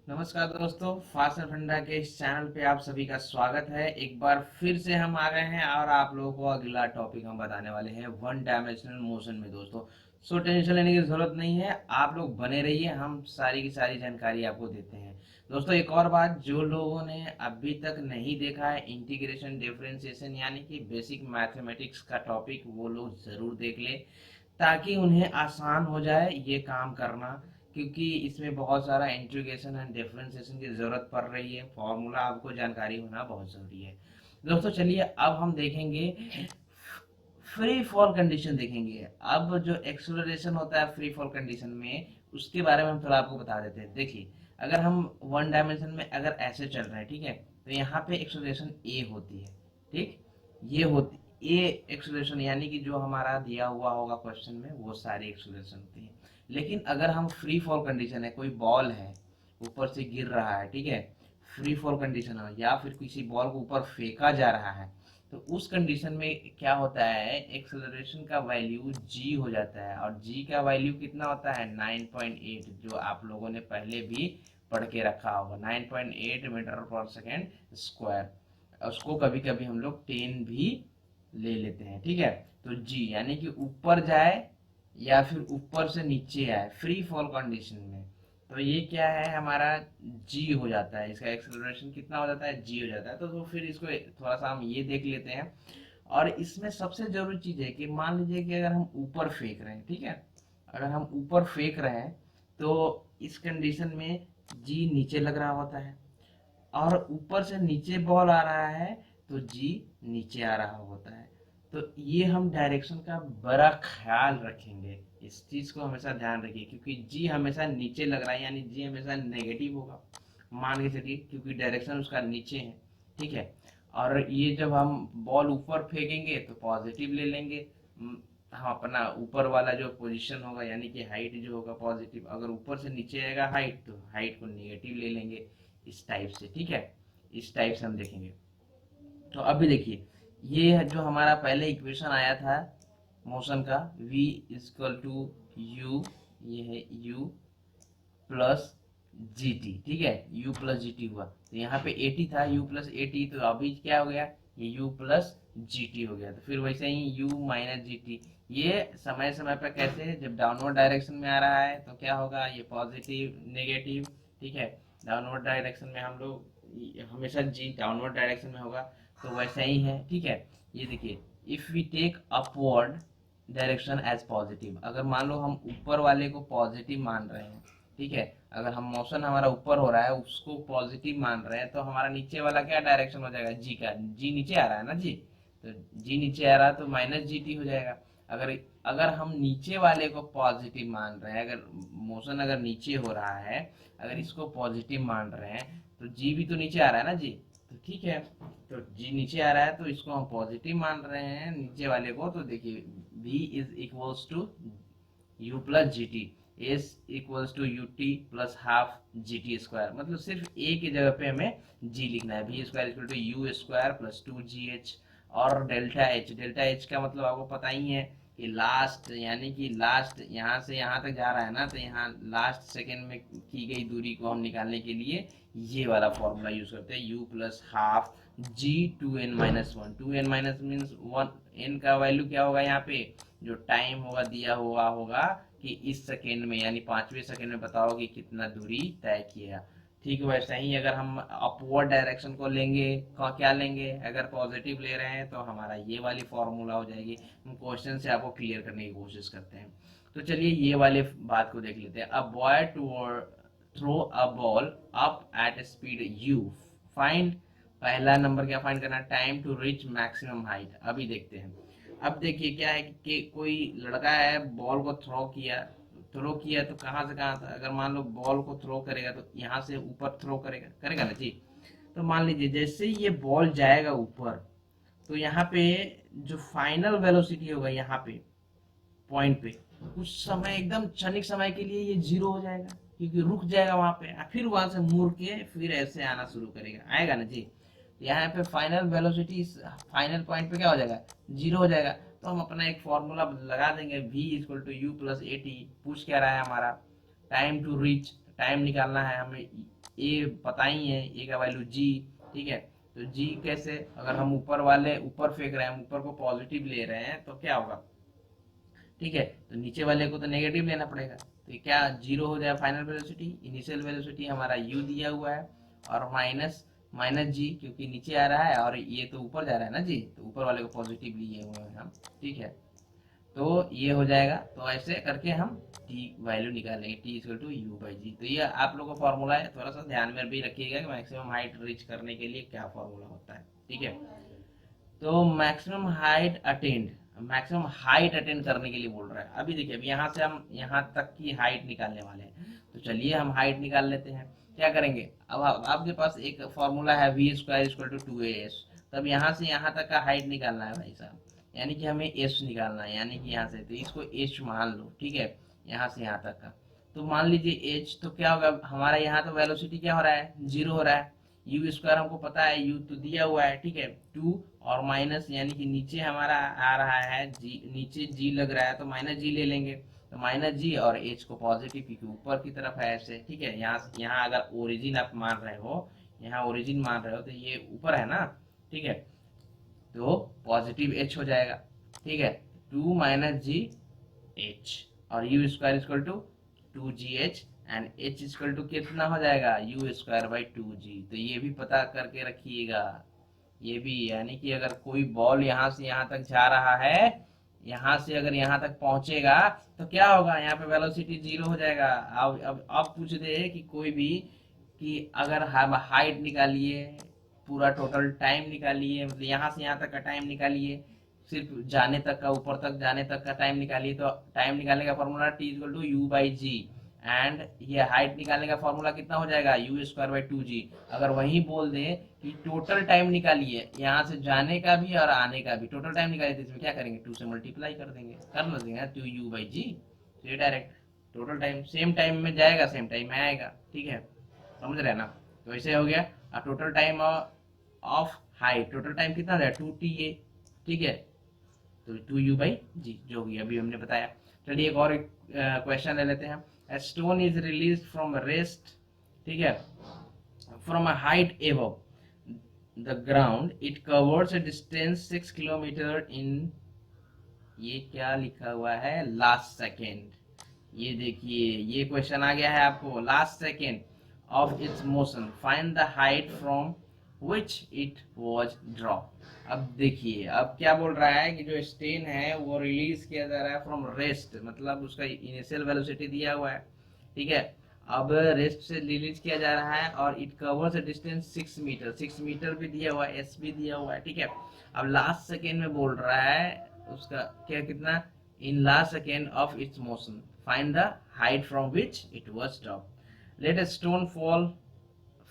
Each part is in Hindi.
नमस्कार दोस्तों, फास्ट एंड फंडा के इस चैनल पे आप सभी का स्वागत है। एक बार फिर से हम आ गए हैं और आप लोगों को अगला टॉपिक हम बताने वाले हैं वन डायमेंशनल मोशन में दोस्तों। सो टेंशन लेने की जरूरत नहीं है, आप लोग बने रहिए, हम सारी की सारी जानकारी आपको देते हैं। दोस्तों एक और बात, जो लोगों ने अभी तक नहीं देखा है इंटीग्रेशन डिफरेंशिएशन यानी कि बेसिक मैथमेटिक्स का टॉपिक, वो लोग जरूर देख ले ताकि उन्हें आसान हो जाए ये काम करना, क्योंकि इसमें बहुत सारा इंटीग्रेशन एंड डिफरेंशिएशन की जरूरत पड़ रही है। फॉर्मूला आपको जानकारी होना बहुत जरूरी है। दोस्तों चलिए अब हम देखेंगे फ्री फॉल कंडीशन देखेंगे। अब जो एक्सेलरेशन होता है फ्री फॉल कंडीशन में, उसके बारे में हम थोड़ा आपको बता देते हैं। देखिए, अगर हम वन डायमेंशन में अगर ऐसे चल रहे हैं, ठीक है, तो यहाँ पे एक्सेलरेशन ए होती है, ठीक, ये होती ए एक्सेलरेशन यानी कि जो हमारा दिया हुआ होगा क्वेश्चन में वो सारी एक्सेलरेशन होती है। लेकिन अगर हम फ्री फॉल कंडीशन है, कोई बॉल है ऊपर से गिर रहा है, ठीक है, फ्री फॉल कंडीशन है या फिर किसी बॉल को ऊपर फेंका जा रहा है, तो उस कंडीशन में क्या होता है, एक्सेलरेशन का वैल्यू g हो जाता है। और g का वैल्यू कितना होता है 9.8, जो आप लोगों ने पहले भी पढ़ के रखा होगा, 9.8 मीटर पर सेकेंड स्क्वायर। उसको कभी कभी हम लोग 10 भी ले लेते हैं, ठीक है। तो g यानी कि ऊपर जाए या फिर ऊपर से नीचे आए फ्री फॉल कंडीशन में, तो ये क्या है हमारा जी हो जाता है। इसका एक्सेलरेशन कितना हो जाता है, जी हो जाता है। तो फिर इसको थोड़ा सा हम ये देख लेते हैं। और इसमें सबसे जरूरी चीज है कि मान लीजिए कि अगर हम ऊपर फेंक रहे हैं, ठीक है, अगर हम ऊपर फेंक रहे हैं तो इस कंडीशन में जी नीचे लग रहा होता है, और ऊपर से नीचे बॉल आ रहा है तो जी नीचे आ रहा होता है। तो ये हम डायरेक्शन का बड़ा ख्याल रखेंगे, इस चीज को हमेशा ध्यान रखिए, क्योंकि जी हमेशा नीचे लग रहा है यानी जी हमेशा नेगेटिव होगा, मान के चलिए, क्योंकि डायरेक्शन उसका नीचे है, ठीक है। और ये जब हम बॉल ऊपर फेंकेंगे तो पॉजिटिव ले लेंगे। हम अपना ऊपर वाला जो पोजीशन होगा यानी कि हाइट जो होगा पॉजिटिव, अगर ऊपर से नीचे आएगा हाइट तो हाइट को नेगेटिव ले लेंगे, इस टाइप से, ठीक है। इस टाइप से हम देखेंगे। तो अभी देखिए, ये जो हमारा पहले इक्वेशन आया था मोशन का, v इक्वल टू यू, ये है u प्लस जी टी, ठीक है, u प्लस जी टी हुआ, तो यहाँ पे ए टी था, u प्लस ए टी, तो अभी क्या हो गया, ये u प्लस जी टी हो गया। तो फिर वैसे ही u माइनस जी टी, ये समय समय पर कैसे, जब डाउनवर्ड डायरेक्शन में आ रहा है तो क्या होगा, ये पॉजिटिव नेगेटिव, ठीक है। डाउनवर्ड डायरेक्शन में हम लोग हमेशा जी डाउनवर्ड डायरेक्शन में होगा, तो वैसा ही है, ठीक है। ये देखिए, if we take upward direction as positive, अगर मान लो हम ऊपर वाले को पॉजिटिव मान रहे हैं, ठीक है, अगर हम मोशन हमारा ऊपर हो रहा है उसको पॉजिटिव मान रहे हैं, तो हमारा नीचे वाला क्या डायरेक्शन हो जाएगा, जी का, जी नीचे आ रहा है ना जी, तो जी नीचे आ रहा है तो माइनस जी टी हो जाएगा। अगर अगर हम नीचे वाले को पॉजिटिव मान रहे हैं, अगर मोशन अगर नीचे हो रहा है, अगर इसको पॉजिटिव मान रहे हैं तो जी भी तो नीचे आ रहा है ना जी, तो ठीक है। तो जी नीचे आ रहा है तो इसको हम पॉजिटिव मान रहे हैं नीचे वाले को, तो देखिए v is equals to u plus g t, s equals to u t plus half g t square, मतलब सिर्फ ए की जगह पे हमें जी लिखना है, v square equal to u square plus two g h. और डेल्टा एच, डेल्टा एच का मतलब आपको पता ही है कि लास्ट, यानी कि लास्ट यहाँ से यहाँ तक जा रहा है ना, तो यहाँ लास्ट सेकेंड में की गई दूरी को हम निकालने के लिए ये वाला फॉर्मूला यूज करते हैं, u plus half g two n minus one, two n minus means one, n का वैल्यू क्या होगा यहाँ पे, जो टाइम होगा दिया हुआ होगा कि इस सेकेंड में यानी पांचवें सेकेंड में बताओ कि कितना दूरी तय किया। ठीक वैसा ही अगर हम अपवर्ड डायरेक्शन को लेंगे, क्या लेंगे, अगर पॉजिटिव ले रहे हैं तो हमारा ये वाली फॉर्मूला हो जाएगी। हम क्वेश्चन से आपको क्लियर करने की कोशिश करते हैं। तो चलिए ये वाले बात को देख लेते हैं। A boy to throw a ball up at speed u, find, पहला नंबर क्या फाइंड करना है, time to reach maximum height. अभी देखते हैं। अब देखिए क्या है कि कोई लड़का है, बॉल को थ्रो किया तो कहाँ से कहाँ था, अगर मान लो बॉल को थ्रो करेगा तो यहाँ से ऊपर थ्रो करेगा करेगा ना जी। तो मान लीजिए जैसे ही ये बॉल जाएगा ऊपर, तो यहाँ पे जो फाइनल वेलोसिटी होगा यहाँ पे पॉइंट पे, कुछ समय एकदम क्षणिक समय के लिए ये जीरो हो जाएगा, क्योंकि रुक जाएगा वहां पे, फिर वहां से मुड़ के फिर ऐसे आना शुरू करेगा, आएगा ना जी। यहाँ पे फाइनल वेलोसिटी फाइनल पॉइंट पे क्या हो जाएगा, जीरो हो जाएगा। तो हम अपना एक फॉर्मूला लगा देंगे, v equal to u plus a t. पूछ क्या रहा है हमारा, टाइम टू रीच, टाइम निकालना है हमें, ए पता ही है, ए का वैल्यू जी, ठीक है। तो जी कैसे, अगर हम ऊपर वाले ऊपर फेंक रहे हैं, ऊपर को पॉजिटिव ले रहे हैं तो क्या होगा, ठीक है। तो नीचे वाले को तो नेगेटिव लेना पड़ेगा, तो ये क्या जीरो हो जाए फाइनल वेलोसिटी, इनिशियल वेलोसिटी हमारा यू दिया हुआ है और माइनस माइनस जी, क्योंकि नीचे आ रहा है और ये तो ऊपर जा रहा है ना जी, तो ऊपर वाले को पॉजिटिव लिए हुए हैं हम, ठीक है। तो ये हो जाएगा, तो ऐसे करके हम टी वैल्यू निकालेंगे, t equal to u by g. तो ये आप लोगों का फॉर्मूला है, थोड़ा सा ध्यान में भी रखिएगा कि मैक्सिमम हाइट रीच करने के लिए क्या फॉर्मूला होता है, ठीक है। तो मैक्सिमम हाइट अटेंड करने के लिए बोल रहा है। अभी देखिए, अभी यहाँ से हम यहाँ तक की हाइट निकालने वाले हैं, तो चलिए हम हाइट निकाल लेते हैं। क्या करेंगे, अब आपके पास एक फॉर्मूला है v square equal to 2as, तब यहाँ से यहाँ तक का हाइट निकालना है भाई साहब, यानी कि हमें एच निकालना है, यानी कि यहाँ से, तो इसको एच मान लो, ठीक है, यहाँ से यहाँ तक का। तो मान लीजिए एच, तो क्या होगा हमारा, यहाँ तो वेलोसिटी क्या हो रहा है, जीरो हो रहा है, यू स्क्वायर हमको पता है, यू तो दिया हुआ है, ठीक है, टू और माइनस, यानी कि नीचे हमारा आ रहा है जी, नीचे जी लग रहा है तो माइनस जी ले लेंगे, तो माइनस जी और एच को पॉजिटिव, क्योंकि ऊपर की तरफ है ऐसे, ठीक है। यहाँ अगर ओरिजिन आप मान रहे हो, यहाँ ओरिजिन मान रहे हो तो ये ऊपर है ना, ठीक है, तो पॉजिटिव एच हो जाएगा, ठीक है, टू माइनस जी एच, और u square equal to two g h, and h equal to कितना हो जाएगा, u square by two g. तो ये भी पता करके रखिएगा, ये भी, यानी कि अगर कोई बॉल यहाँ से यहाँ तक जा रहा है, यहाँ से अगर यहाँ तक पहुंचेगा तो क्या होगा, यहाँ पे वेलोसिटी जीरो हो जाएगा। अब पूछ दे कि कोई भी, कि अगर हम हाइट निकालिए, पूरा टोटल टाइम निकालिए, मतलब यहाँ से यहाँ तक का टाइम निकालिए, सिर्फ जाने तक का, ऊपर तक जाने तक का टाइम निकालिए, तो टाइम निकालने का formula t equal to u by g, and ये हाइट निकालने का फॉर्मूला कितना हो जाएगा, u square by two g. अगर वही बोल दे कि टोटल टाइम निकालिए, यहाँ से जाने का भी और आने का भी टोटल टाइम निकालिए, तो इसमें क्या करेंगे, टू से मल्टीप्लाई कर देंगे, कर ना देंगे टू यू बाई जी, तो ये direct total time same time में जाएगा, सेम टाइम में आएगा, ठीक है, समझ रहे हैं ना। तो ऐसे हो गया, और total time of height, total time कितना है, टू टी ए, ठीक है, तो टू यू बाई जी, जो भी अभी हमने बताया। चलिए एक और क्वेश्चन ले लेते हैं। A stone is released from rest, ठीक है, from a height above the ground, it covers a distance 6 kilometer in, ये क्या लिखा हुआ है, लास्ट सेकेंड। ये देखिए, ये क्वेश्चन आ गया है आपको, last second of its motion, find the height from which it was drop. अब देखिए, अब क्या बोल रहा है कि जो स्टेन है वो रिलीज किया जा रहा है फ्रॉम रेस्ट, मतलब उसका इनिशियल वेलोसिटी दिया हुआ है, ठीक है, अब रेस्ट से रिलीज किया जा रहा है, और it covers distance 6 metre, 6 metre भी दिया हुआ है, एस भी दिया हुआ है, ठीक है। अब लास्ट सेकेंड में बोल रहा है उसका क्या, कितना, in last second of its motion find the height from which it was drop, let a stone fall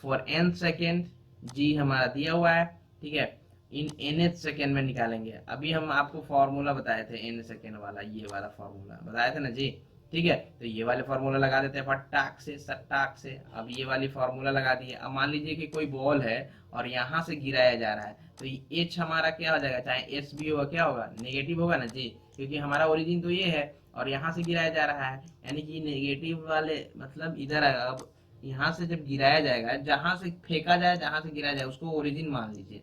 for n second, g हमारा दिया हुआ है, ठीक है, इन nth सेकेंड में निकालेंगे। अभी हम आपको फॉर्मूला बताए थे n सेकेंड वाला, ये वाला फॉर्मूला बताए थे ना जी, ठीक है, तो ये वाले फॉर्मूला लगा देते हैं फटाक से सट्टाक से। अब ये वाली फॉर्मूला लगा दिए। अब मान लीजिए कि कोई बॉल है और यहाँ से गिराया जा रहा है, तो एच हमारा क्या हो जाएगा, चाहे एस भी होगा, क्या होगा, नेगेटिव होगा ना जी, क्योंकि हमारा ओरिजिन तो ये है और यहाँ से गिराया जा रहा है, यानी कि नेगेटिव वाले मतलब इधर आएगा। अब यहाँ से जब गिराया जाएगा, जहाँ से फेंका जाए, जहाँ से गिराया जाए उसको ओरिजिन मान लीजिए,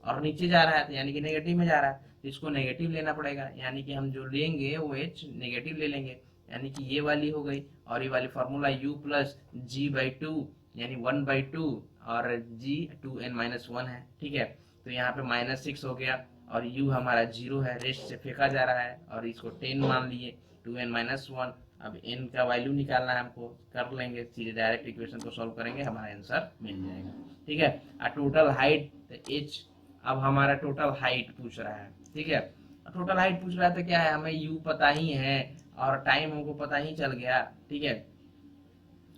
और नीचे जा रहा है तो यानी कि नेगेटिव में जा रहा है, तो इसको नेगेटिव लेना पड़ेगा, यानी कि हम जो लेंगे वो एच नेगेटिव ले लेंगे, यानी कि ये वाली हो गई, और ये वाली formula u plus g by two, यानी 1/2, और g 2n-1 है, ठीक है। तो यहाँ पे -6 हो गया, और u हमारा 0 है, रेस्ट से फेंका जा रहा है, और इसको 10 मान लिए, 2n-1। अब n का वैल्यू निकालना है हमको, कर लेंगे सीधे, डायरेक्ट इक्वेशन को सॉल्व करेंगे, हमारा आंसर मिल जाएगा, ठीक है। टोटल हाइट h, अब हमारा टोटल हाइट पूछ रहा है, ठीक है, टोटल हाइट पूछ रहा है, तो क्या है, हमें u पता ही है और टाइम हमको पता ही चल गया, ठीक है,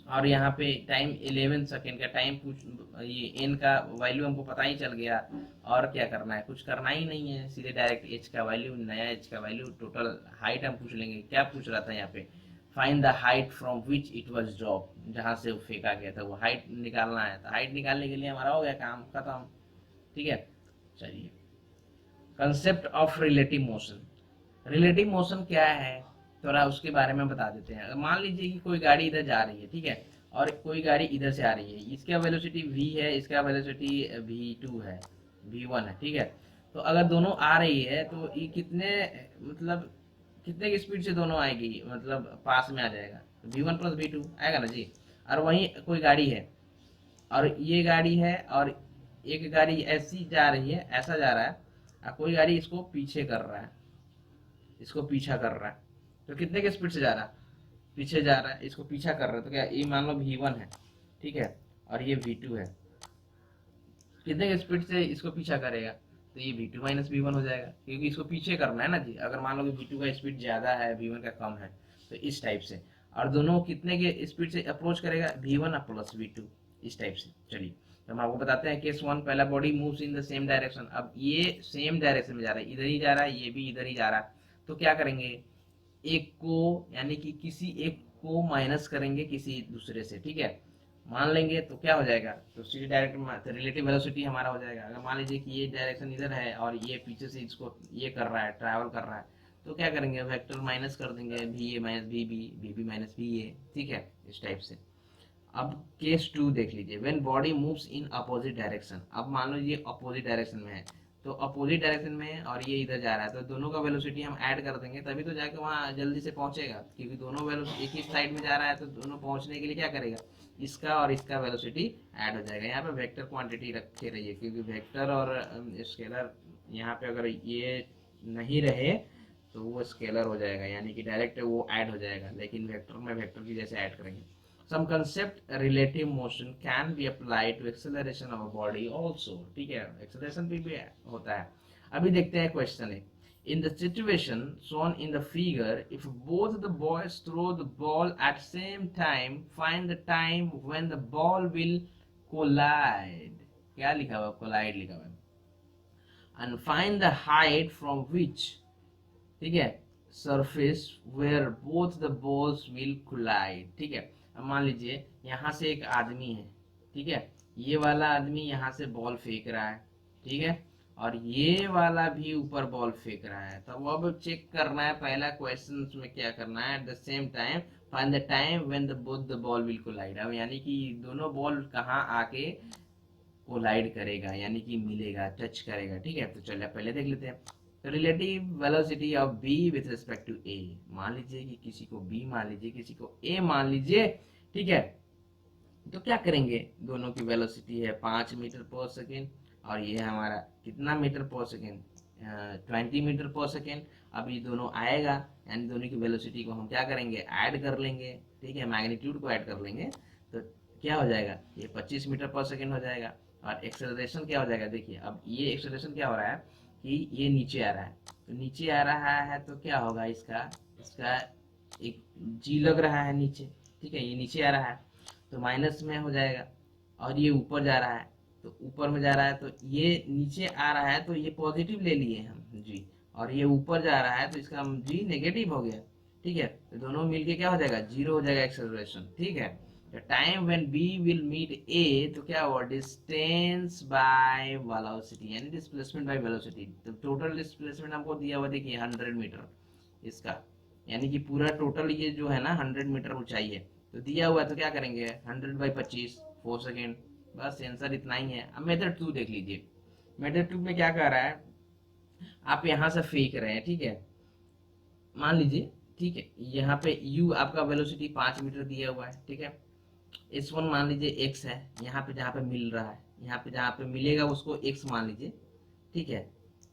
और यहाँ पे टाइम 11 सेकेंड का टाइम पूछ, ये एन का वैल्यू हमको पता ही चल गया, और क्या करना है, कुछ करना ही नहीं है, सीधे डायरेक्ट एच का वैल्यू, नया एच का वैल्यू, टोटल हाइट हम पूछ लेंगे। क्या पूछ रहा था यहाँ पे, find the height from which it was drop, जहाँ से वो फेंका गया था, वो हाइट निकालना है, तो हाइट निकालने के लिए हमारा हो गया काम खत्म, ठीक है। चलिए, concept of relative motion, relative motion क्या है थोड़ा उसके बारे में बता देते हैं। मान लीजिए कि कोई गाड़ी इधर जा रही है, ठीक है, और कोई गाड़ी इधर से आ रही है, इसका वेलोसिटी v है, इसका वेलोसिटी v2 है, v1 है, ठीक है। तो अगर दोनों आ रही है तो ये कितने, मतलब कितने की स्पीड से दोनों आएगी, मतलब पास में आ जाएगा, v1 प्लस v2 आएगा ना जी। और वहीं कोई गाड़ी है, और ये गाड़ी है, और एक गाड़ी ऐसी जा रही है, ऐसा जा रहा है, और कोई गाड़ी इसको पीछे कर रहा है, इसको पीछा कर रहा है, तो कितने के स्पीड से जा रहा है, पीछे जा रहा है, इसको पीछा कर रहा है, तो क्या ये मान लो v1 है, ठीक है, और ये v2 है, कितने के स्पीड से इसको पीछा करेगा, तो ये v2 माइनस v1 हो जाएगा, क्योंकि इसको पीछे करना है ना जी। अगर मान लो कि v2 का स्पीड ज़्यादा है, v1 का कम है, तो इस टाइप से। और दोनों कितने के स्पीड से अप्रोच करेगा, v1 प्लस v2, इस टाइप से। चलिए तो हम आपको बताते हैं केस 1, पहला body moves in the same direction. अब ये सेम डायरेक्शन में जा रहा है, इधर ही जा रहा है, ये भी इधर ही जा रहा है, तो क्या करेंगे, एक को, यानी कि किसी एक को माइनस करेंगे किसी दूसरे से, ठीक है, मान लेंगे, तो क्या हो जाएगा, तो सीधे डायरेक्ट रिलेटिव वेलोसिटी हमारा हो जाएगा। अगर मान लीजिए कि ये डायरेक्शन इधर है और ये पीछे से इसको ये कर रहा है, ट्रैवल कर रहा है, तो क्या करेंगे, वेक्टर माइनस कर देंगे, v a minus v b, v b minus v a, ठीक है, इस टाइप से। अब केस 2 देख लीजिए, when body moves in opposite direction. अब मान लो ये अपोजिट डायरेक्शन में है, तो अपोजिट डायरेक्शन में है और ये इधर जा रहा है, तो दोनों का वेलोसिटी हम ऐड कर देंगे, तभी तो जाके वहाँ जल्दी से पहुंचेगा, क्योंकि दोनों वेलोसिटी एक ही साइड में जा रहा है, तो दोनों पहुंचने के लिए क्या करेगा, इसका और इसका वेलोसिटी ऐड हो जाएगा। यहाँ पे वेक्टर क्वांटिटी रखे रहिए, क्योंकि वेक्टर और स्केलर यहाँ पे अगर ये नहीं रहे तो वो स्केलर हो जाएगा, यानी कि डायरेक्ट वो ऐड हो जाएगा, लेकिन वेक्टर में वेक्टर की जैसे ऐड करेंगे। Some concept relative motion can be applied to acceleration of a body also, ठीक है, acceleration भी होता है। अभी देखते हैं क्वेश्चन है, in the situation shown in the figure, if both the boys throw the ball at same time, find the time when the ball will collide। क्या लिखा हुआ, collide लिखा हुआ है, and find the height from which, ठीक है, surface where both the balls will collide, ठीक है। अब मान लीजिए यहाँ से एक आदमी है, ठीक है, ये वाला आदमी यहाँ से बॉल फेंक रहा है, ठीक है, और ये वाला भी ऊपर बॉल फेंक रहा है, तो अब चेक करना है, पहला क्वेश्चन में क्या करना है, at the same time find the time when the both the ball will collide. अब यानी कि दोनों बॉल कहाँ आके कोलाइड करेगा, यानी कि मिलेगा, टच करेगा, ठीक है। तो चलिए पहले देख लेते हैं, relative velocity of b with respect to a. मान लीजिए कि किसी को बी मान लीजिए, किसी को ए मान लीजिए, ठीक है, तो क्या करेंगे, दोनों की वेलोसिटी है 5 मीटर पर सेकेंड, और ये हमारा कितना मीटर पर सेकेंड, 20 मीटर पर सेकेंड। अब ये दोनों आएगा, यानी दोनों की वेलोसिटी को हम क्या करेंगे, ऐड कर लेंगे, ठीक है, मैग्नीट्यूड को ऐड कर लेंगे, तो क्या हो जाएगा, ये 25 मीटर पर सेकेंड हो जाएगा। और एक्सेलरेशन क्या हो जाएगा, देखिए अब ये एक्सेलरेशन क्या हो रहा है कि ये नीचे आ रहा है, तो नीचे आ रहा है तो क्या होगा, इसका इसका एक जी लग रहा है नीचे, ठीक है, ये नीचे आ रहा है तो माइनस में हो जाएगा, और ये ऊपर जा रहा है तो ऊपर में जा रहा है, तो ये नीचे आ रहा है तो ये पॉजिटिव ले लिए हम जी, और ये ऊपर जा रहा है तो इसका जी नेगेटिव हो गया, ठीक है, तो दोनों मिलके क्या हो जाएगा, जीरो हो जाएगा एक्सेलरेशन, ठीक है। Time when b will meet a, तो क्या हुआ, डिस्टेंस बाय वेलोसिटी, यानी डिस्प्लेसमेंट बाय वेलोसिटी। तो टोटल डिस्प्लेसमेंट हमको दिया हुआ देखिए 100 मीटर इसका, यानी कि पूरा टोटल ये जो है ना 100 मीटर ऊंचाई है, तो दिया हुआ है, तो क्या करेंगे 100 बाई 25 4 सेकेंड, बस आंसर इतना ही है। अब मेथड 2 देख लीजिए, मेथड 2 में क्या कर रहा है, आप यहाँ से फेंक रहे हैं, ठीक है, मान लीजिए, ठीक है, यहाँ पे u आपका वेलोसिटी 5 मीटर दिया हुआ है, ठीक है, S1 मान लीजिए x है, यहाँ पे जहाँ पे मिल रहा है, यहाँ पे जहाँ पे मिलेगा उसको x मान लीजिए, ठीक है,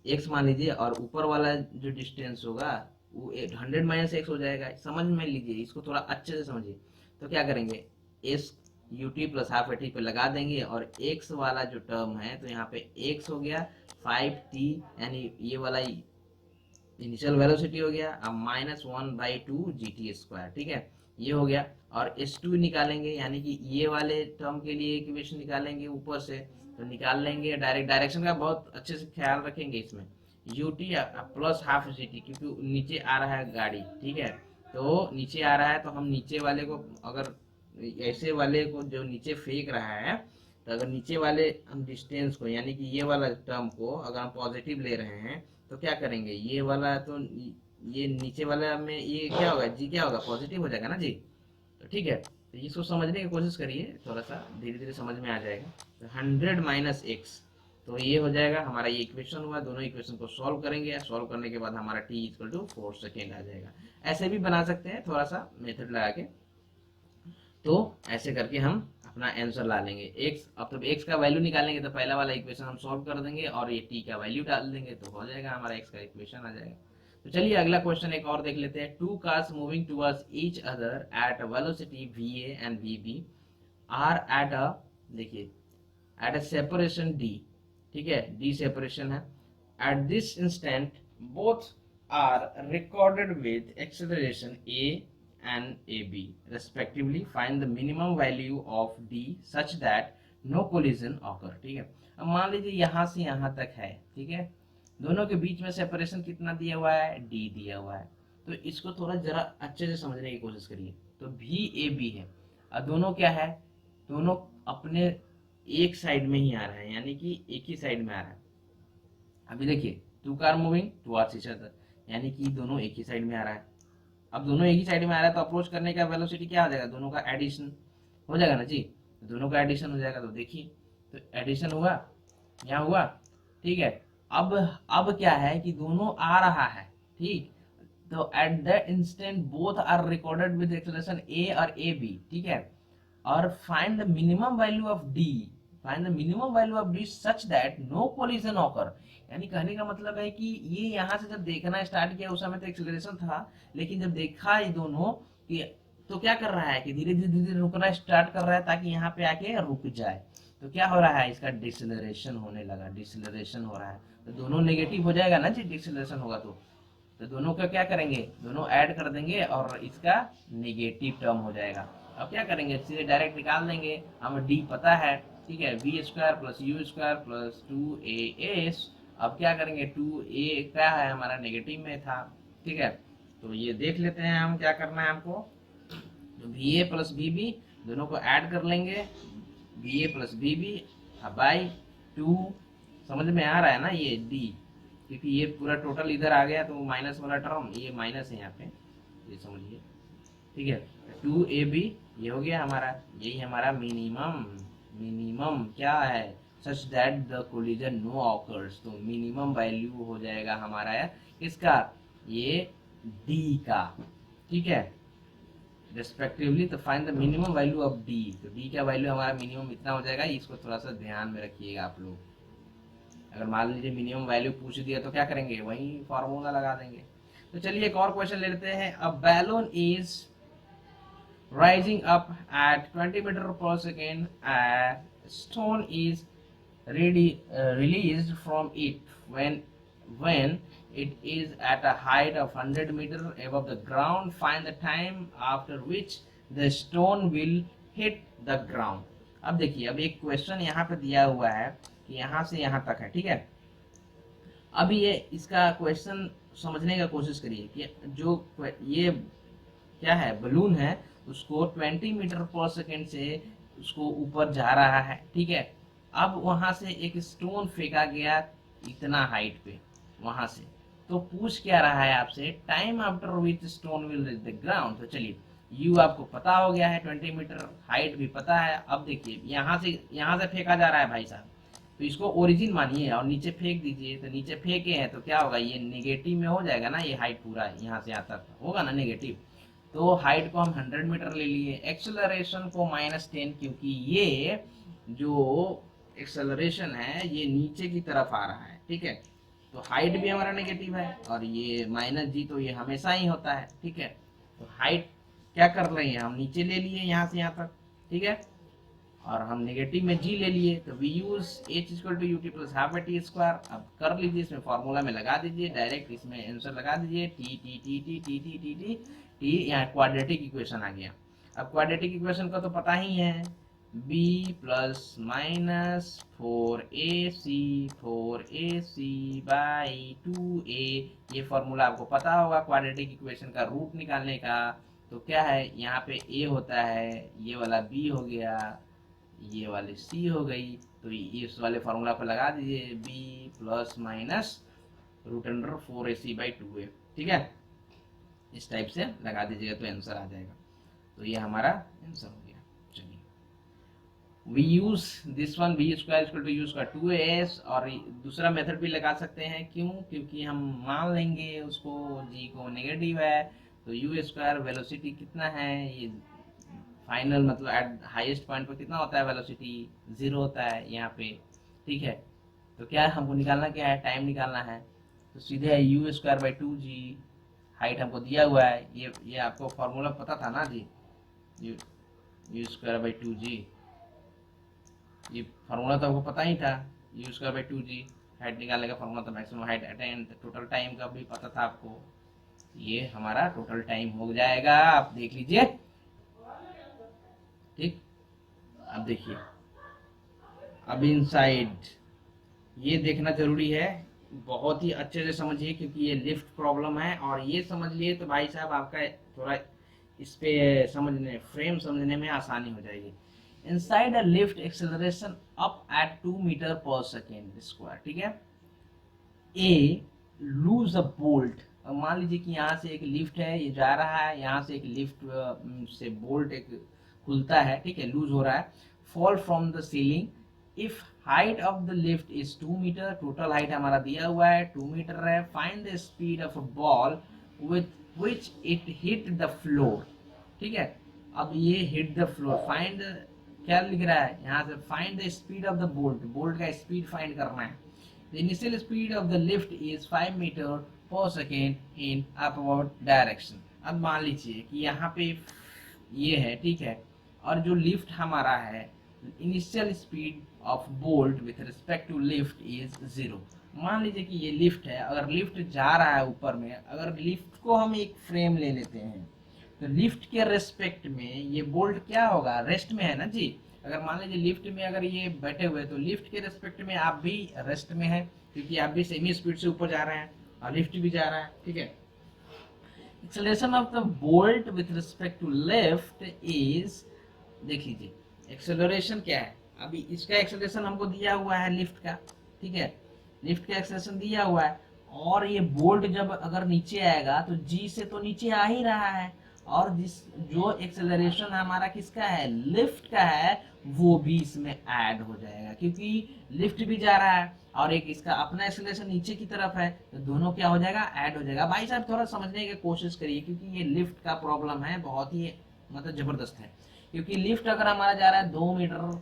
x मान लीजिए, और ऊपर वाला जो डिस्टेंस होगा वो 100 माइनस एक्स हो जाएगा, समझ में लीजिए, इसको थोड़ा अच्छे से समझिए। तो क्या करेंगे, S U t plus half a T पे लगा देंगे, और x वाला जो टर्म है तो यहाँ पे x हो गया 5t, यानी ये वाला इनिशियल वेलोसिटी हो गया, अब -1/2 GT स्क्वायर, ठीक है, ये हो गया। और S2 निकालेंगे, यानी कि ये वाले टर्म के लिए इक्वेशन निकालेंगे ऊपर से, तो निकाल लेंगे, डायरेक्ट डायरेक्शन का बहुत अच्छे से ख्याल रखेंगे इसमें, ut प्लस हाफ GT, क्योंकि नीचे आ रहा है गाड़ी, ठीक है, तो नीचे आ रहा है तो हम नीचे वाले को, अगर ऐसे वाले को जो नीचे फेंक रहा है, तो अगर नीचे वाले हम डिस्टेंस को, यानी कि ये वाला टर्म को अगर हम पॉजिटिव ले रहे हैं, तो क्या करेंगे, ये वाला तो ये नीचे वाला में ये क्या होगा, जी क्या होगा, पॉजिटिव हो जाएगा ना जी, तो ठीक है। तो इसको समझने की कोशिश करिए, थोड़ा सा धीरे धीरे समझ में आ जाएगा। तो 100 माइनस एक्स, तो ये हो जाएगा हमारा, ये इक्वेशन हुआ। दोनों इक्वेशन को सॉल्व करेंगे, सॉल्व करने के बाद हमारा t इक्वल टू 4 सेकेंड आ जाएगा। ऐसे भी बना सकते हैं थोड़ा सा मेथड लगा के। तो ऐसे करके हम अपना आंसर ला लेंगे। एक्स, अब तो एक्स का वैल्यू निकालेंगे तो पहला वाला इक्वेशन हम सॉल्व कर देंगे और ये टी का वैल्यू डाल देंगे तो हो जाएगा हमारा एक्स का इक्वेशन आ जाएगा। तो चलिए अगला क्वेश्चन एक और देख लेते हैं। Two cars moving towards each other at velocity v a and v b are at a, देखिए, एट अ सेपरेशन डी, ठीक है, डी सेपरेशन है। At this instant both are recorded with acceleration a and ab respectively. Find the minimum value of d such that no collision occur। ठीक है, अब मान लीजिए यहाँ से यहाँ तक है, ठीक है, दोनों के बीच में सेपरेशन कितना दिया हुआ है, d दिया हुआ है। तो इसको थोड़ा जरा अच्छे से समझने की कोशिश करिए। तो भी ए बी है और दोनों क्या है, दोनों अपने एक साइड में ही आ रहा है, यानी कि एक ही साइड में आ रहा है। अभी देखिए, two car moving towards each other, यानी कि दोनों एक ही साइड में आ रहा है। अब दोनों एक ही साइड में आ रहा है तो अप्रोच करने का वेलोसिटी क्या हो जाएगा, दोनों का एडिशन हो जाएगा ना जी, दोनों का एडिशन हो जाएगा। तो देखिए, तो एडिशन हुआ, यहाँ हुआ, ठीक है। अब क्या है कि दोनों आ रहा है, ठीक। तो at that instant both are recorded with acceleration a और ए बी, ठीक है। और find the minimum value of d, find the minimum value of d such that no collision occur. यानी कहने का मतलब है कि ये यहाँ से जब देखना स्टार्ट किया उस समय तो एक्सेलरेशन था, लेकिन जब देखा ये दोनों कि, तो क्या कर रहा है कि धीरे धीरे धीरे रुकना स्टार्ट कर रहा है ताकि यहाँ पे आके रुक जाए। तो क्या हो रहा है, इसका डिसलरेशन होने लगा, डिसलरेशन हो रहा है। तो दोनों नेगेटिव हो जाएगा ना जी, डिसलरेशन होगा तो दोनों का क्या करेंगे, दोनों ऐड कर देंगे और इसका नेगेटिव टर्म हो जाएगा। अब क्या करेंगे, सीधे डायरेक्ट निकाल देंगे, हमें डी पता है, ठीक है, v square plus u square plus 2a। अब क्या करेंगे, 2a क्या है हमारा, नेगेटिव में था, ठीक है। तो ये देख लेते हैं हम क्या करना है हमको। तो v a plus b b दोनों को ऐड कर लेंगे, v a plus b b by 2, समझ में आ रहा है ना ये डी, क्योंकि ये पूरा टोटल इधर आ गया तो माइनस वाला टर्म ये माइनस है यहाँ पे, ये समझिए, ठीक है। 2ab ये हो गया हमारा, यही हमारा मिनिमम, मिनिमम क्या है, such that the collision no occurs. तो मिनिमम वैल्यू हो जाएगा हमारा इसका, ये d का, ठीक है, रेस्पेक्टिवली। तो find the minimum value of d, तो d का वैल्यू हमारा मिनिमम इतना हो जाएगा। इसको थोड़ा सा ध्यान में रखिएगा आप लोग। अगर मान लीजिए मिनिमम वैल्यू पूछ दिया तो क्या करेंगे, वही फॉर्मूला लगा देंगे। तो चलिए एक और क्वेश्चन ले लेते हैं। A balloon is rising up at 20 meter per second. A stone is released from it when it is at a height of 100 meter above the ground. Find the time after which the stone will hit the ground। अब देखिए, अब एक क्वेश्चन यहाँ पे दिया हुआ है कि यहाँ से यहाँ तक है, ठीक है। अभी ये इसका क्वेश्चन समझने का कोशिश करिए कि जो ये क्या है, बलून है, उसको 20 मीटर पर सेकेंड से उसको ऊपर जा रहा है, ठीक है। अब वहां से एक स्टोन फेंका गया इतना हाइट पे वहां से, तो पूछ क्या रहा है आपसे, time after which stone will reach the ground. तो चलिए, यू आपको पता हो गया है, 20 मीटर हाइट भी पता है। अब देखिए, यहाँ से फेंका जा रहा है भाई साहब, तो इसको ओरिजिन मानिए और नीचे फेंक दीजिए। तो नीचे फेंके हैं तो क्या होगा, ये नेगेटिव में हो जाएगा ना, ये हाइट पूरा यहाँ से यहाँ तक होगा ना नेगेटिव। तो हाइट को हम 100 मीटर ले लिए, एक्सेलरेशन को -10, क्योंकि ये जो एक्सेलरेशन है ये नीचे की तरफ आ रहा है, ठीक है। तो हाइट भी हमारा नेगेटिव है और ये -g तो ये हमेशा ही होता है, ठीक है। तो हाइट क्या कर रहे हैं, हम नीचे ले लिए यहाँ से यहाँ तक, ठीक है, और हम नेगेटिव में g ले लिए। तो we use h equal to u t plus half t square. अब कर लीजिए, इसमें फॉर्मूला में लगा दीजिए, डायरेक्ट इसमें आंसर लगा दीजिए, T T T T T T T T T, यहाँ क्वाड्रेटिक इक्वेशन आ गया। अब क्वाड्रेटिक इक्वेशन का तो पता ही है, b plus minus 4ac by 2a, ये फॉर्मूला आपको पता होगा क्वाड्रेटिक इक्वेशन का रूट निकालने का। तो क्या है, यहाँ पे a होता है, ये वाला b हो गया, ये वाली c हो गई। तो इस वाले फॉर्मूला पर लगा दीजिए, b plus minus √4ac by 2a, ठीक है, इस टाइप से लगा दीजिएगा तो आंसर आ जाएगा। तो ये हमारा आंसर हो गया। We use this one, v square equal to u square 2as। और दूसरा मेथड भी लगा सकते हैं, क्यों? क्योंकि हम मान लेंगे उसको जी को नेगेटिव है, तो यू स्क्वायर वेलोसिटी कितना है, ये फाइनल मतलब एट हाईएस्ट पॉइंट पर कितना होता है वेलोसिटी, 0 होता है यहाँ पे, ठीक है। तो क्या हमको निकालना क्या है, टाइम निकालना है, तो सीधे है you square by 2g, height हमको दिया हुआ है, ये आपको फॉर्मूला पता था ना जी, u u square by 2g, ये फार्मूला तो आपको पता ही था, you square by 2g, height निकालने का फार्मूला था, maximum height attend, total time का भी पता था आपको। ये हमारा टोटल टाइम हो जाएगा, आप देख लीजिए, ठीक। अब देखिए, अब इनसाइड ये देखना जरूरी है, बहुत ही अच्छे से समझिए, क्योंकि ये लिफ्ट प्रॉब्लम है, और ये समझ लिए तो भाई साहब आपका थोड़ा इस पे समझने, फ्रेम समझने में आसानी हो जाएगी। Inside a lift acceleration up at 2 metre पर सेकेंड स्क्वायर, ठीक है। ए लूज अ बोल्ट, मान लीजिए कि यहाँ से एक लिफ्ट है, ये जा रहा है, यहाँ से एक लिफ्ट से बोल्ट एक खुलता है, ठीक है, लूज हो रहा है, fall from the ceiling if height of the lift is 2 metre, total height हमारा दिया हुआ है 2 मीटर है, find the speed of a ball with which it hit the floor, ठीक है। अब ये हिट द फ्लोर, फाइंड क्या लिख रहा है यहाँ से, find the speed of the bolt, bolt का स्पीड फाइंड करना है। The initial speed of the lift is 5 meter per second in upward direction। अब मान लीजिए कि यहाँ पे ये है, ठीक है, और जो लिफ्ट हमारा है, initial speed of bolt with respect to lift is 0। मान लीजिए कि ये लिफ्ट है, अगर लिफ्ट जा रहा है ऊपर में, अगर लिफ्ट को हम एक फ्रेम ले लेते हैं, तो लिफ्ट के रेस्पेक्ट में ये बोल्ट क्या होगा, रेस्ट में है ना जी। अगर मान लीजिए लिफ्ट में अगर ये बैठे हुए, तो लिफ्ट के रेस्पेक्ट में आप भी रेस्ट में है, क्योंकि आप भी सेमी स्पीड से ऊपर जा रहे हैं और लिफ्ट भी जा रहा है, ठीक है। Acceleration of the bolt with respect to lift is, देख लीजिए एक्सेलरेशन क्या है, अभी इसका एक्सेलरेशन हमको दिया हुआ है लिफ्ट का, ठीक है, लिफ्ट का एक्सेलरेशन दिया हुआ है, और ये बोल्ट जब अगर नीचे आएगा तो जी से तो नीचे आ ही रहा है, और जिस जो एक्सेलरेशन हमारा किसका है, लिफ्ट का है, वो भी इसमें ऐड हो जाएगा, क्योंकि लिफ्ट भी जा रहा है और एक इसका अपना एक्सेलरेशन नीचे की तरफ है, तो दोनों क्या हो जाएगा, ऐड हो जाएगा। भाई साहब थोड़ा समझने की कोशिश करिए, क्योंकि ये लिफ्ट का प्रॉब्लम है, बहुत ही मतलब जबरदस्त है। क्योंकि लिफ्ट अगर हमारा जा रहा है 2 मीटर,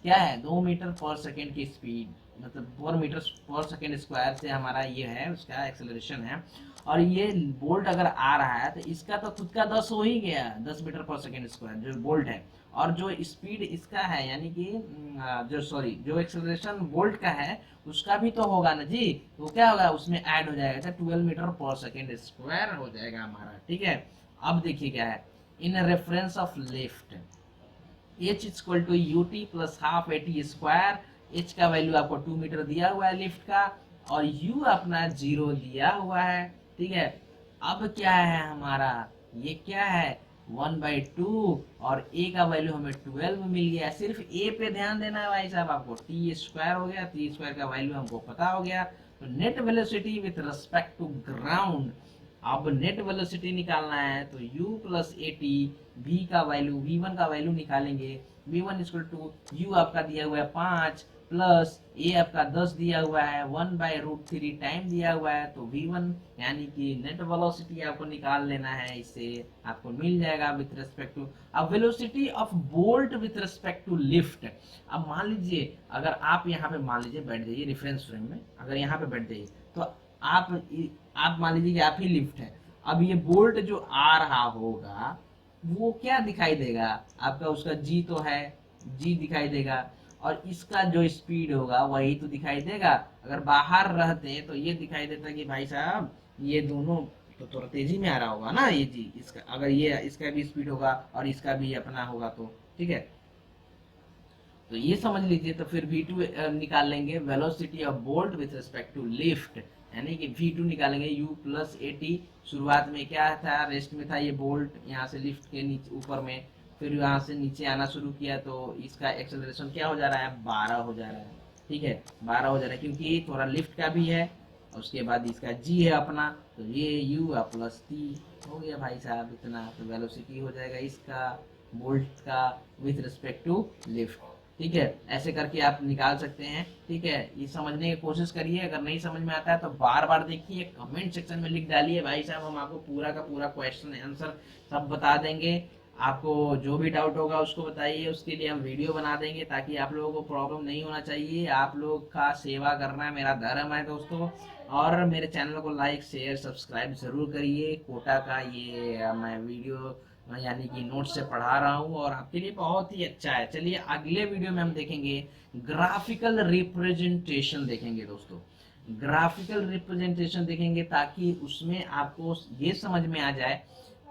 क्या है 2 मीटर पर सेकेंड की स्पीड, मतलब 4 मीटर पर सेकेंड स्क्वायर से हमारा ये है, उसका एक्सेलरेशन है, और ये बोल्ट अगर आ रहा है तो इसका तो खुद का 10 हो ही गया, 10 मीटर पर सेकेंड स्क्वायर जो बोल्ट है, और जो स्पीड इसका है, यानी कि जो सॉरी जो एक्सेलरेशन बोल्ट का है उसका भी तो होगा ना जी, तो क्या होगा उसमें ऐड हो जाएगा, 12 मीटर पर सेकेंड स्क्वायर हो जाएगा हमारा, ठीक है। अब देखिए क्या है, in reference of lift h equal to u t plus half a t square, h का वैल्यू आपको 2 मीटर दिया हुआ है लिफ्ट का, और u अपना 0 दिया हुआ है, ठीक है। अब क्या है हमारा, ये क्या है 1/2, और a का वैल्यू हमें 12 मिल गया, सिर्फ a पे ध्यान देना है भाई साहब, आपको टी स्क्वायर हो गया, टी स्क्वायर का वैल्यू हमको पता हो गया। तो net velocity with respect to ground, अब नेट वेलोसिटी निकालना है, तो u plus a t, v का वैल्यू, v1 का वैल्यू निकालेंगे, v1 इक्वल टू u आपका दिया हुआ है 5 प्लस a आपका 10 दिया हुआ है, 1/√3 टाइम दिया हुआ है, तो v1 यानी कि नेट वेलोसिटी आपको निकाल लेना है, इससे आपको मिल जाएगा विथ रिस्पेक्ट टू, अब velocity of bolt with respect to lift. अब मान लीजिए अगर आप यहाँ पे मान लीजिए बैठ जाइए रेफरेंस फ्रेम में, अगर यहाँ पे बैठ जाइए तो आप मान लीजिए कि आप ही लिफ्ट है, अब ये बोल्ट जो आ रहा होगा वो क्या दिखाई देगा आपका, उसका जी तो है, जी दिखाई देगा, और इसका जो स्पीड होगा वही तो दिखाई देगा। अगर बाहर रहते तो ये दिखाई देता कि भाई साहब ये दोनों तो थोड़ा तेजी में आ रहा होगा ना, ये जी इसका अगर ये इसका भी स्पीड होगा और इसका भी अपना होगा तो, ठीक है। तो ये समझ लीजिए, तो फिर v2 निकाल लेंगे, velocity of bolt with respect to lift, यानी कि v2 निकालेंगे u प्लस ए टी, शुरुआत में क्या था, रेस्ट में था ये बोल्ट, यहाँ से लिफ्ट के नीचे ऊपर में, फिर यहाँ से नीचे आना शुरू किया, तो इसका एक्सेलरेशन क्या हो जा रहा है, 12 हो जा रहा है, ठीक है, 12 हो जा रहा है, क्योंकि थोड़ा लिफ्ट का भी है, और उसके बाद इसका g है अपना, तो ये u प्लस टी हो गया भाई साहब इतना, तो वेलोसिटी हो जाएगा इसका बोल्ट का विथ रिस्पेक्ट टू लिफ्ट। ठीक है, ऐसे करके आप निकाल सकते हैं। ठीक है, ये समझने की कोशिश करिए, अगर नहीं समझ में आता है तो बार बार देखिए, कमेंट सेक्शन में लिख डालिए, भाई साहब हम आपको पूरा का पूरा क्वेश्चन आंसर सब बता देंगे। आपको जो भी डाउट होगा उसको बताइए, उसके लिए हम वीडियो बना देंगे, ताकि आप लोगों को प्रॉब्लम नहीं होना चाहिए। आप लोग का सेवा करना मेरा धर्म है दोस्तों। और मेरे चैनल को लाइक शेयर सब्सक्राइब जरूर करिए। कोटा का ये मैं वीडियो यानी कि नोट से पढ़ा रहा हूँ और आपके लिए बहुत ही अच्छा है। चलिए अगले वीडियो में हम देखेंगे ग्राफिकल रिप्रेजेंटेशन देखेंगे दोस्तों। ग्राफिकल रिप्रेजेंटेशन देखेंगे ताकि उसमें आपको ये समझ में आ जाए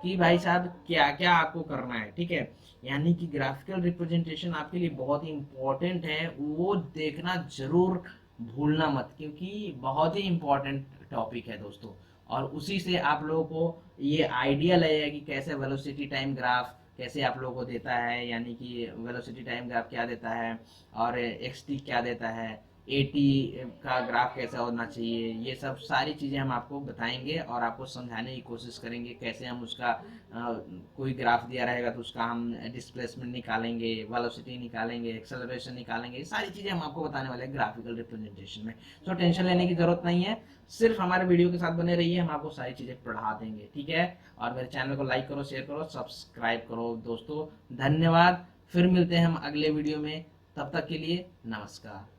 कि भाई साहब क्या क्या आपको करना है। ठीक है, यानी कि ग्राफिकल रिप्रेजेंटेशन आपके लिए बहुत ही इम्पोर्टेंट है, वो देखना जरूर भूलना मत, क्योंकि बहुत ही इम्पोर्टेंट टॉपिक है दोस्तों। और उसी से आप लोगों को ये आइडिया लगेगा कि कैसे वेलोसिटी टाइम ग्राफ कैसे आप लोगों को देता है, यानी कि वेलोसिटी टाइम ग्राफ क्या देता है और एक्सटी क्या देता है, एटी का ग्राफ कैसा होना चाहिए, ये सब सारी चीज़ें हम आपको बताएंगे और आपको समझाने की कोशिश करेंगे कैसे हम उसका कोई ग्राफ दिया रहेगा तो उसका हम डिस्प्लेसमेंट निकालेंगे, वेलोसिटी निकालेंगे, एक्सेलरेशन निकालेंगे। ये सारी चीज़ें हम आपको बताने वाले हैं ग्राफिकल रिप्रेजेंटेशन में। तो टेंशन लेने की जरूरत नहीं है, सिर्फ हमारे वीडियो के साथ बने रहिए, हम आपको सारी चीज़ें पढ़ा देंगे। ठीक है, और मेरे चैनल को लाइक करो, शेयर करो, सब्सक्राइब करो दोस्तों। धन्यवाद, फिर मिलते हैं हम अगले वीडियो में, तब तक के लिए नमस्कार।